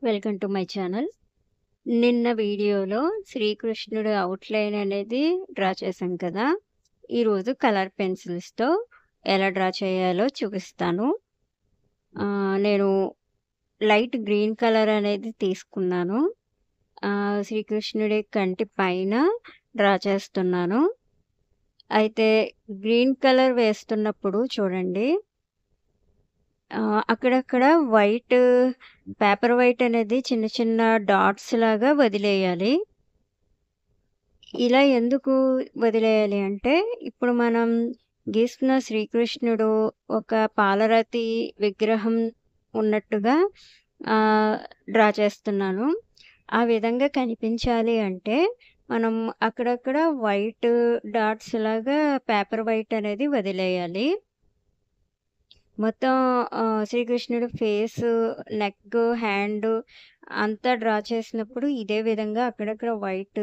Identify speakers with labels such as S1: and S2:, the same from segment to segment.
S1: Welcome to my channel. నిన్న వీడియోలో శ్రీకృష్ణుడు అవుట్‌లైన్ అనేది డ్రా చేశాం కదా! ఈరోజు కలర్ పెన్సిల్స్‌తో ఎలా డ్రా చేయాలో చూపిస్తాను. నేను లైట్ గ్రీన్ కలర్ అనేది తీసుకున్నాను. శ్రీకృష్ణుడి కంటి పైన డ్రా చేస్తున్నాను. అయితే గ్రీన్ కలర్ వేస్తున్నప్పుడు చూడండి, అక్కడక్కడ పేపర్ వైట్ అనేది చిన్న చిన్న డాట్స్ లాగా వదిలేయాలి. ఇలా ఎందుకు వదిలేయాలి అంటే, ఇప్పుడు మనం గీస్తున్న శ్రీకృష్ణుడు ఒక పాలరాతి విగ్రహం ఉన్నట్టుగా డ్రా చేస్తున్నాను. ఆ విధంగా కనిపించాలి అంటే, మనం అక్కడక్కడ వైట్ డాట్స్ లాగా పేపర్ వైట్ అనేది వదిలేయాలి. మొత్తం శ్రీకృష్ణుడి ఫేసు, నెక్, హ్యాండ్ అంతా డ్రా చేసినప్పుడు ఇదే విధంగా అక్కడక్కడ వైట్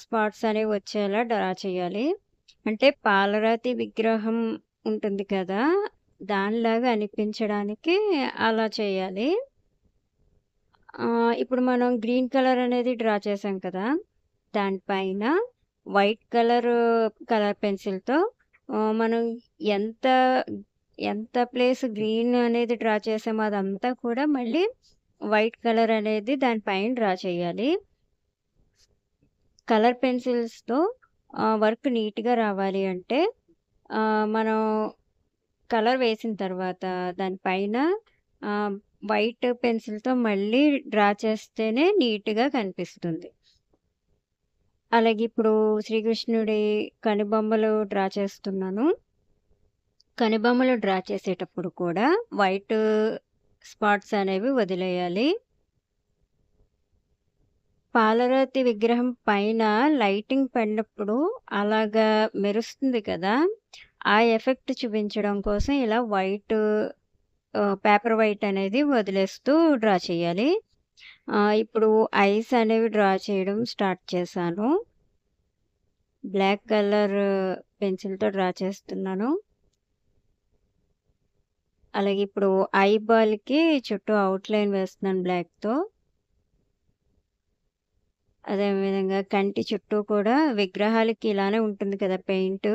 S1: స్పాట్స్ అనేవి వచ్చేలా డ్రా చేయాలి. అంటే పాలరాతి విగ్రహం ఉంటుంది కదా! దానిలాగా అనిపించడానికి అలా చేయాలి. ఇప్పుడు మనం గ్రీన్ కలర్ అనేది డ్రా చేసాం కదా! దానిపైన వైట్ కలర్ పెన్సిల్‌తో మనం ఎంత ఎంత ప్లేస్ గ్రీన్ అనేది డ్రా చేసామో అదంతా కూడా మళ్ళీ వైట్ కలర్ అనేది దానిపైన డ్రా చేయాలి. కలర్ పెన్సిల్స్‌తో వర్క్ నీట్‌గా రావాలి అంటే మనం కలర్ వేసిన తర్వాత దానిపైన వైట్ పెన్సిల్‌తో మళ్ళీ డ్రా చేస్తేనే నీట్‌గా కనిపిస్తుంది. అలాగే ఇప్పుడు శ్రీకృష్ణుడి కనుబొమ్మలు డ్రా చేస్తున్నాను. కనుబొమ్మలు డ్రా చేసేటప్పుడు కూడా వైట్ స్పాట్స్ అనేవి వదిలేయాలి. పాలరాతి విగ్రహం పైన లైటింగ్ పడినప్పుడు అలాగా మెరుస్తుంది కదా! ఆ ఎఫెక్ట్ చూపించడం కోసం ఇలా పేపర్ వైట్ అనేది వదిలేస్తూ డ్రా చేయాలి. ఇప్పుడు ఐస్ అనేవి డ్రా చేయడం స్టార్ట్ చేశాను. బ్లాక్ కలర్ పెన్సిల్‌తో డ్రా చేస్తున్నాను. అలాగే ఇప్పుడు ఐబాల్‌కి చుట్టూ అవుట్‌లైన్ వేస్తున్నాను బ్లాక్‌తో. అదే విధంగా కంటి చుట్టూ కూడా విగ్రహాలకి ఇలానే ఉంటుంది కదా పెయింటు.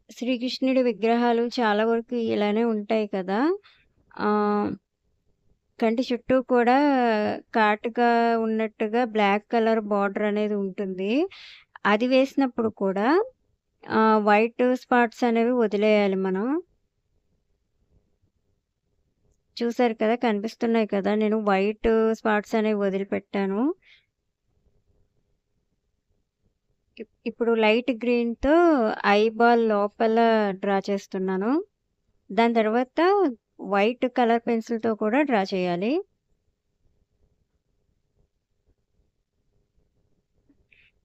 S1: శ్రీకృష్ణుడి విగ్రహాలు చాలా వరకు ఇలానే ఉంటాయి కదా! కంటి చుట్టూ కూడా కాటుగా ఉన్నట్టుగా బ్లాక్ కలర్ బార్డర్ అనేది ఉంటుంది. అది వేసినప్పుడు కూడా వైట్ స్పాట్స్ అనేవి వదిలేయాలి మనం. చూసారు కదా! కనిపిస్తున్నాయి కదా! నేను వైట్ స్పాట్స్ అనేవి వదిలిపెట్టాను. ఇప్పుడు లైట్ గ్రీన్‌తో ఐబాల్ లోపల డ్రా చేస్తున్నాను. దాని తర్వాత వైట్ కలర్ పెన్సిల్‌తో కూడా డ్రా చేయాలి.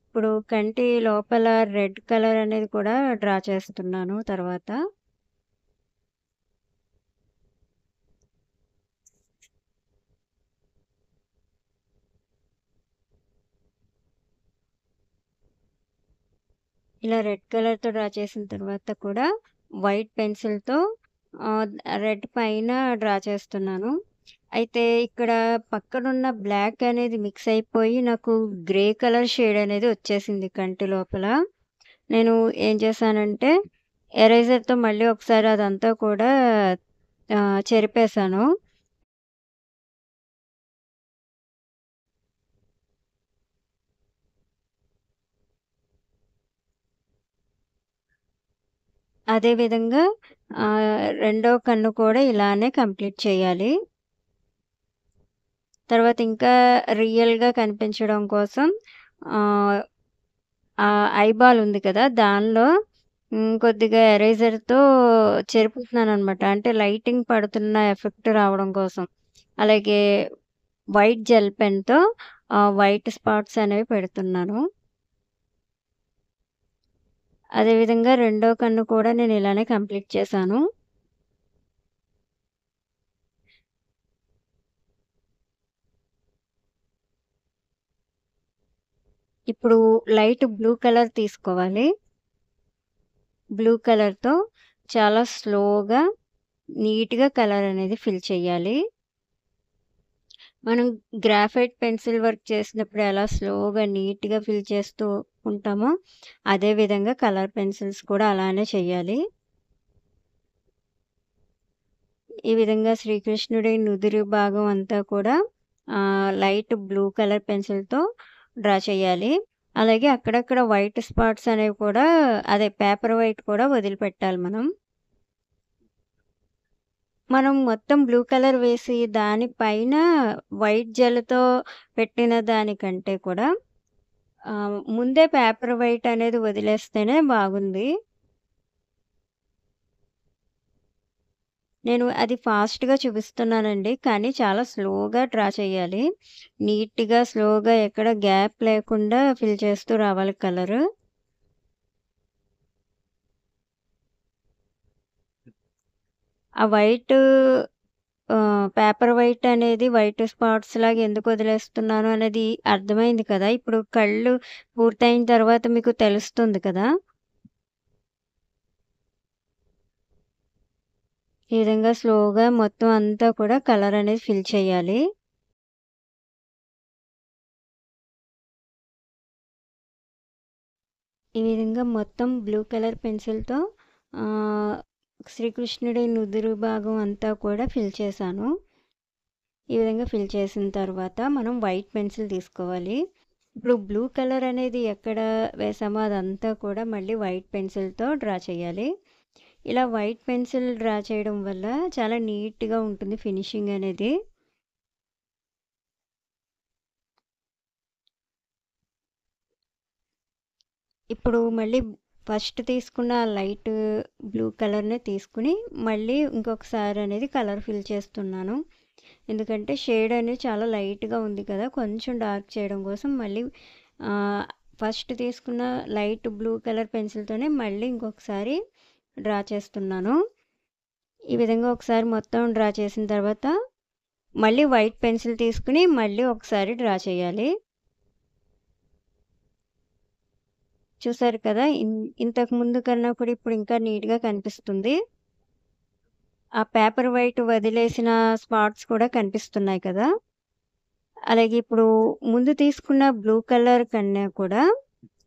S1: ఇప్పుడు కంటి లోపల రెడ్ కలర్ అనేది కూడా డ్రా చేస్తున్నాను తర్వాత. ఇలా రెడ్ కలర్‌తో డ్రా చేసిన తర్వాత కూడా వైట్ పెన్సిల్‌తో రెడ్ పైన డ్రా చేస్తున్నాను. అయితే ఇక్కడ పక్కనున్న బ్లాక్ అనేది మిక్స్ అయిపోయి నాకు గ్రే కలర్ షేడ్ అనేది వచ్చేసింది కంటి లోపల. నేను ఏం చేశానంటే ఎరేజర్‌తో మళ్ళీ ఒకసారి అదంతా కూడా చెరిపేశాను. అదే విధంగా రెండో కన్ను కూడా ఇలానే కంప్లీట్ చేయాలి. తర్వాత ఇంకా రియల్‌గా కనిపించడం కోసం ఐబాల్ ఉంది కదా! దానిలో కొద్దిగా ఎరేజర్‌తో చెరుపుతున్నాననమాట. అంటే లైటింగ్ పడుతున్న ఎఫెక్ట్ రావడం కోసం. అలాగే వైట్ జెల్ పెన్‌తో వైట్ స్పాట్స్ అనేవి పెడుతున్నాను. అదే విధంగా రెండో కన్ను కూడా నేను ఇలానే కంప్లీట్ చేశాను. ఇప్పుడు లైట్ బ్లూ కలర్ తీసుకోవాలి. బ్లూ కలర్‌తో చాలా స్లోగా, నీట్‌గా కలర్ అనేది ఫిల్ చేయాలి. మనం గ్రాఫైట్ పెన్సిల్ వర్క్ చేసినప్పుడు ఎలా స్లోగా, నీట్‌గా ఫిల్ చేస్తూ ఉంటామో, అదే విధంగా కలర్ పెన్సిల్స్ కూడా అలానే చెయ్యాలి. ఈ విధంగా శ్రీకృష్ణుడి నుదురు భాగం అంతా కూడా లైట్ బ్లూ కలర్ పెన్సిల్‌తో డ్రా చేయాలి. అలాగే అక్కడక్కడ వైట్ స్పాట్స్ అనేవి కూడా అదే పేపర్ వైట్ కూడా వదిలిపెట్టాలి మనం. మనం మొత్తం బ్లూ కలర్ వేసి దాని పైన వైట్ జెల్‌తో పెట్టిన దానికంటే కూడా ముందే పేపర్ వైట్ అనేది వదిలేస్తేనే బాగుంది. నేను అది ఫాస్ట్‌గా చూపిస్తున్నానండి. కానీ చాలా స్లోగా డ్రా చేయాలి. నీట్‌గా, స్లోగా ఎక్కడ గ్యాప్ లేకుండా ఫిల్ చేస్తూ రావాలి కలరు. ఆ వైటు పేపర్ వైట్ అనేది వైట్ స్పాట్స్ లాగా ఎందుకు వదిలేస్తున్నాను అనేది అర్థమైంది కదా! ఇప్పుడు కళ్ళు పూర్తయిన తర్వాత మీకు తెలుస్తుంది కదా! ఈ విధంగా స్లోగా మొత్తం అంతా కూడా కలర్ అనేది ఫిల్ చేయాలి. ఈ విధంగా మొత్తం బ్లూ కలర్ పెన్సిల్‌తో ఆహ్, శ్రీకృష్ణుడి నుదురు భాగం అంతా కూడా ఫిల్ చేశాను. ఈ విధంగా ఫిల్ చేసిన తర్వాత మనం వైట్ పెన్సిల్ తీసుకోవాలి. ఇప్పుడు బ్లూ కలర్ అనేది ఎక్కడ వేసామో అదంతా కూడా మళ్ళీ వైట్ పెన్సిల్‌తో డ్రా చేయాలి. ఇలా వైట్ పెన్సిల్ డ్రా చేయడం వల్ల చాలా నీట్‌గా ఉంటుంది ఫినిషింగ్ అనేది. ఇప్పుడు మళ్ళీ ఫస్ట్ తీసుకున్న లైట్ బ్లూ కలర్‌నే తీసుకొని, మళ్ళీ ఇంకొకసారి అనేది కలర్ ఫిల్ చేస్తున్నాను. ఎందుకంటే షేడ్ అనేది చాలా లైట్‌గా ఉంది కదా! కొంచెం డార్క్ చేయడం కోసం మళ్ళీ ఆహ్, ఫస్ట్ తీసుకున్న లైట్ బ్లూ కలర్ పెన్సిల్‌తోనే మళ్ళీ ఇంకొకసారి డ్రా చేస్తున్నాను. ఈ విధంగా ఒకసారి మొత్తం డ్రా చేసిన తర్వాత, మళ్ళీ వైట్ పెన్సిల్ తీసుకొని మళ్ళీ ఒకసారి డ్రా చేయాలి. చూసారు కదా! ఇంతకు ముందు కన్నా కూడా ఇప్పుడు ఇంకా నీట్‌గా కనిపిస్తుంది. ఆ పేపర్ వైట్ వదిలేసిన స్పాట్స్ కూడా కనిపిస్తున్నాయి కదా! అలాగే ఇప్పుడు ముందు తీసుకున్న బ్లూ కలర్ కన్నా కూడా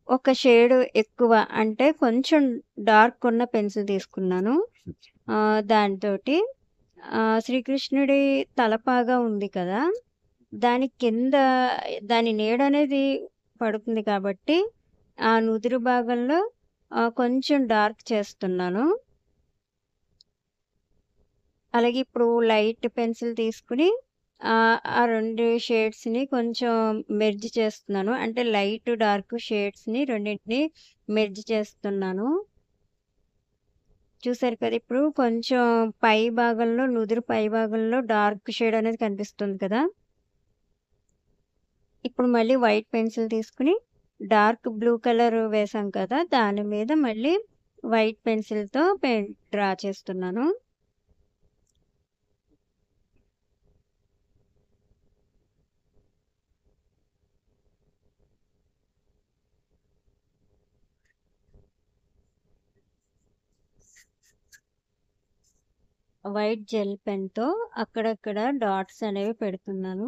S1: ఒక షేడ్ ఎక్కువ అంటే కొంచెం డార్క్ ఉన్న పెన్సిల్ తీసుకున్నాను. దానితోటి శ్రీకృష్ణుడి తలపాగా ఉంది కదా! దాని కింద దాని నీడనేది పడుతుంది కాబట్టి, ఆ నుదురు భాగంలో కొంచెం డార్క్ చేస్తున్నాను. అలాగే ఇప్పుడు లైట్ పెన్సిల్ తీసుకొని ఆ 2 షేడ్స్‌ని కొంచెం మెర్జ్ చేస్తున్నాను. అంటే లైట్, డార్క్ షేడ్స్‌ని రెండిటిని మెర్జ్ చేస్తున్నాను. చూసారు కదా! ఇప్పుడు కొంచెం పై భాగంలో నుదురు పై భాగంలో డార్క్ షేడ్ అనేది కనిపిస్తుంది కదా! ఇప్పుడు మళ్ళీ వైట్ పెన్సిల్ తీసుకొని డార్క్ బ్లూ కలర్ వేసాం కదా! దాని మీద మళ్ళీ వైట్ పెన్సిల్‌తో డ్రా చేస్తున్నాను. వైట్ జెల్ పెన్‌తో అక్కడక్కడ డాట్స్ అనేవి పెడుతున్నాను.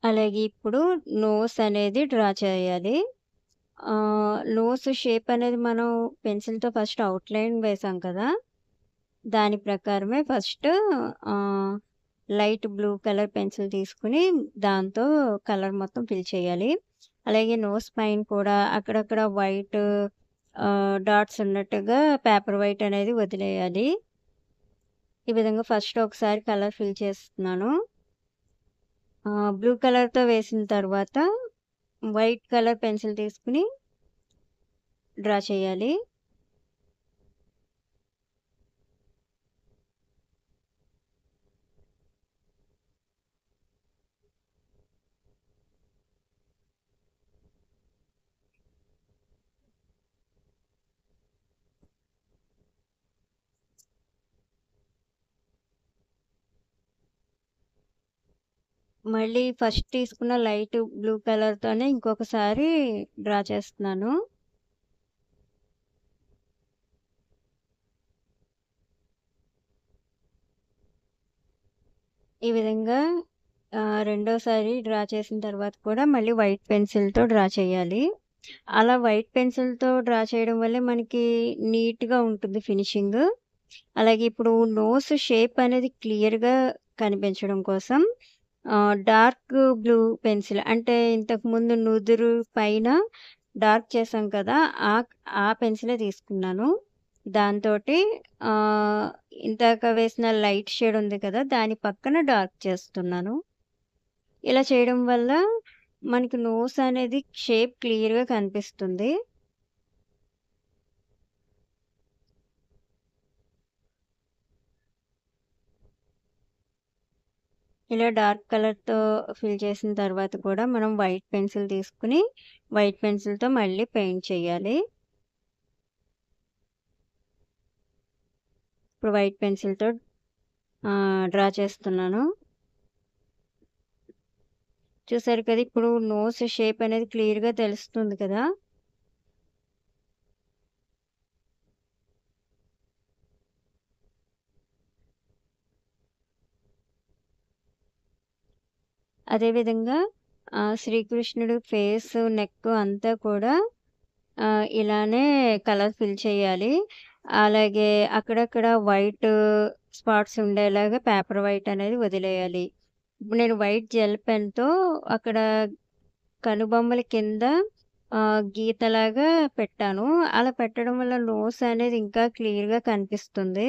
S1: అలాగే ఇప్పుడు నోస్ అనేది డ్రా చేయాలి. నోస్ షేప్ అనేది మనం పెన్సిల్‌తో ఫస్ట్ అవుట్‌లైన్ వేసాం కదా! దాని ప్రకారమే ఫస్ట్ ఆహ్, లైట్ బ్లూ కలర్ పెన్సిల్ తీసుకొని దాంతో కలర్ మొత్తం ఫిల్ చేయాలి. అలాగే నోస్ పైన కూడా అక్కడక్కడ వైట్ డాట్స్ ఉన్నట్టుగా పేపర్ వైట్ అనేది వదిలేయాలి. ఈ విధంగా ఫస్ట్ ఒకసారి కలర్ ఫిల్ చేస్తున్నాను. బ్లూ కలర్‌తో వేసిన తర్వాత వైట్ కలర్ పెన్సిల్ తీసుకొని డ్రా చేయాలి. మళ్ళీ ఫస్ట్ తీసుకున్న లైట్ బ్లూ కలర్‌తోనే ఇంకొకసారి డ్రా చేస్తున్నాను. ఈ విధంగా రెండోసారి డ్రా చేసిన తర్వాత కూడా మళ్ళీ వైట్ పెన్సిల్‌తో డ్రా చేయాలి. అలా వైట్ పెన్సిల్‌తో డ్రా చేయడం వల్లే మనకి నీట్‌గా ఉంటుంది ఫినిషింగ్. అలాగే ఇప్పుడు నోస్ షేప్ అనేది క్లియర్‌గా కనిపించడం కోసం డార్క్ బ్లూ పెన్సిల్ అంటే ఇంతకుముందు నుదురు పైన డార్క్ చేసాం కదా! ఆ ఆ పెన్సిలే తీసుకున్నాను. దాంతోటి ఆహ్, ఇందాక వేసిన లైట్ షేడ్ ఉంది కదా! దాని పక్కన డార్క్ చేస్తున్నాను. ఇలా చేయడం వల్ల మనకి నోస్ అనేది షేప్ క్లియర్‌గా కనిపిస్తుంది. ఇలా డార్క్ కలర్‌తో ఫిల్ చేసిన తర్వాత కూడా మనం వైట్ పెన్సిల్ తీసుకొని, వైట్ పెన్సిల్‌తో మళ్ళీ పెయింట్ చేయాలి. ఇప్పుడు వైట్ పెన్సిల్‌తో డ్రా చేస్తున్నాను. చూసారు కదా! ఇప్పుడు నోస్ షేప్ అనేది క్లియర్‌గా తెలుస్తుంది కదా! అదే విధంగా శ్రీకృష్ణుడు ఫేసు, నెక్ అంతా కూడా ఇలానే కలర్ ఫిల్ చేయాలి. అలాగే అక్కడక్కడ వైట్ స్పాట్స్ ఉండేలాగా పేపర్ వైట్ అనేది వదిలేయాలి. ఇప్పుడు నేను వైట్ జెల్ పెన్‌తో అక్కడ కనుబొమ్మల కింద గీతలాగా పెట్టాను. అలా పెట్టడం వల్ల నోస్ అనేది ఇంకా క్లియర్‌గా కనిపిస్తుంది.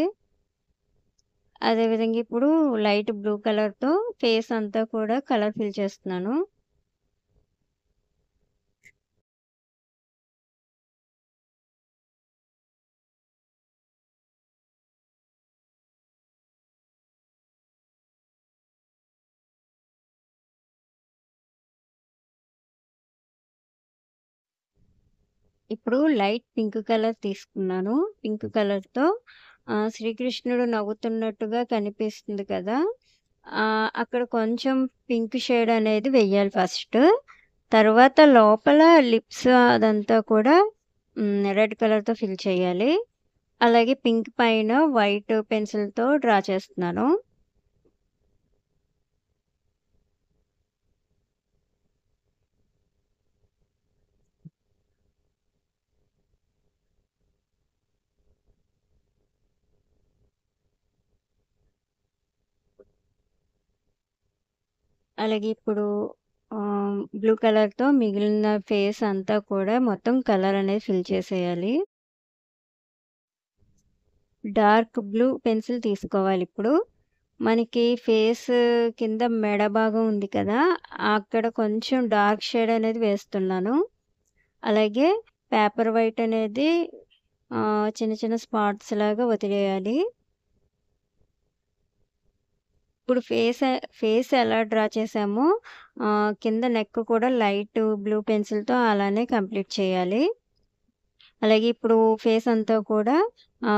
S1: అదే విధంగా ఇప్పుడు లైట్ బ్లూ కలర్‌తో ఫేస్ అంతా కూడా కలర్ ఫిల్ చేస్తున్నాను. ఇప్పుడు లైట్ పింక్ కలర్ తీసుకున్నాను. పింక్ కలర్‌తో శ్రీకృష్ణుడు నవ్వుతున్నట్టుగా కనిపిస్తుంది కదా! అక్కడ కొంచెం పింక్ షేడ్ అనేది వెయ్యాలి ఫస్ట్. తర్వాత లోపల లిప్స్ అదంతా కూడా రెడ్ కలర్‌తో ఫిల్ చేయాలి. అలాగే పింక్ పైన వైట్ పెన్సిల్‌తో డ్రా చేస్తున్నాను. అలాగే ఇప్పుడు బ్లూ కలర్‌తో మిగిలిన ఫేస్ అంతా కూడా మొత్తం కలర్ అనేది ఫిల్ చేసేయాలి. డార్క్ బ్లూ పెన్సిల్ తీసుకోవాలిప్పుడు. మనకి ఫేస్ కింద మెడ భాగం ఉంది కదా! అక్కడ కొంచెం డార్క్ షేడ్ అనేది వేస్తున్నాను. అలాగే పేపర్ వైట్ అనేది చిన్న చిన్న స్పాట్స్ లాగా వదిలేయాలి. ఇప్పుడు ఫేస్ ఎలా డ్రా చేసామో కింద నెక్ కూడా లైట్ బ్లూ పెన్సిల్‌తో అలానే కంప్లీట్ చేయాలి. అలాగే ఇప్పుడు ఫేస్ అంతా కూడా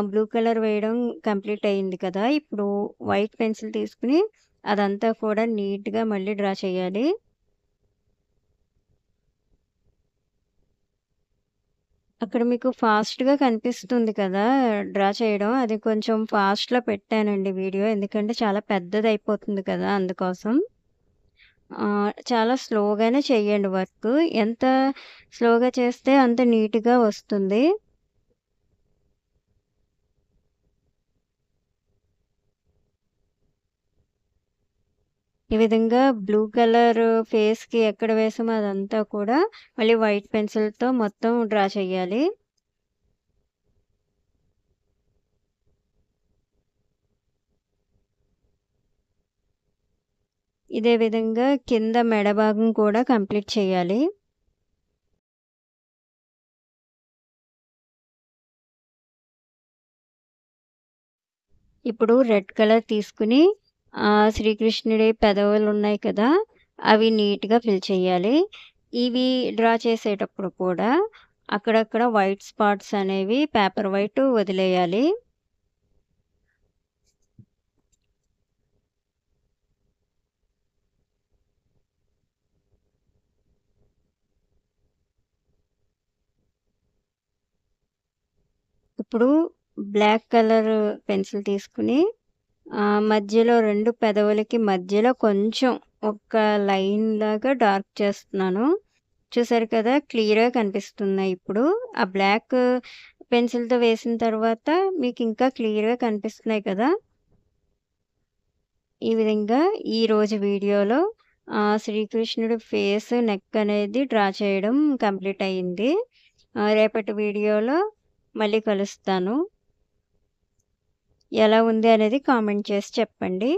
S1: బ్లూ కలర్ వేయడం కంప్లీట్ అయింది కదా! ఇప్పుడు వైట్ పెన్సిల్ తీసుకొని అదంతా కూడా నీట్‌గా మళ్ళీ డ్రా చేయాలి. అక్కడ మీకు ఫాస్ట్‌గా కనిపిస్తుంది కదా! డ్రా చేయడం. అది కొంచెం ఫాస్ట్‌లో పెట్టానండి వీడియో. ఎందుకంటే చాలా పెద్దదయిపోతుంది కదా! అందుకోసం. చాలా స్లోగానే చేయండి వర్కు. ఎంత స్లోగా చేస్తే అంత నీట్‌గా వస్తుంది. ఈ విధంగా బ్లూ కలర్ ఫేస్‌కి ఎక్కడ వేసామో అదంతా కూడా మళ్ళీ వైట్ పెన్సిల్‌తో మొత్తం డ్రా చేయాలి. ఇదే విధంగా కింద మెడ భాగం కూడా కంప్లీట్ చేయాలి. ఇప్పుడు రెడ్ కలర్ తీసుకొని శ్రీకృష్ణుడి పెదవులున్నాయి కదా! అవి నీట్‌గా ఫిల్ చేయాలి. ఇవి డ్రా చేసేటప్పుడు కూడా అక్కడక్కడ వైట్ స్పాట్స్ అనేవి పేపర్ వైట్ వదిలేయాలి. ఇప్పుడు బ్లాక్ కలర్ పెన్సిల్ తీసుకొని మధ్యలో 2 పెదవులకి మధ్యలో కొంచెం ఒక లైన్ లాగా డార్క్ చేస్తున్నాను. చూసారు కదా! క్లియర్‌గా కనిపిస్తున్నాయి ఇప్పుడు. ఆ బ్లాక్ పెన్సిల్‌తో వేసిన తర్వాత మీకింకా క్లియర్‌గా కనిపిస్తున్నాయి కదా! ఈ విధంగా ఈరోజు వీడియోలో శ్రీకృష్ణుడి ఫేస్, నెక్ అనేది డ్రా చేయడం కంప్లీట్ అయింది. రేపటి వీడియోలో మళ్ళీ కలుస్తాను. ఎలా ఉంది అనేది కామెంట్ చేసి చెప్పండి.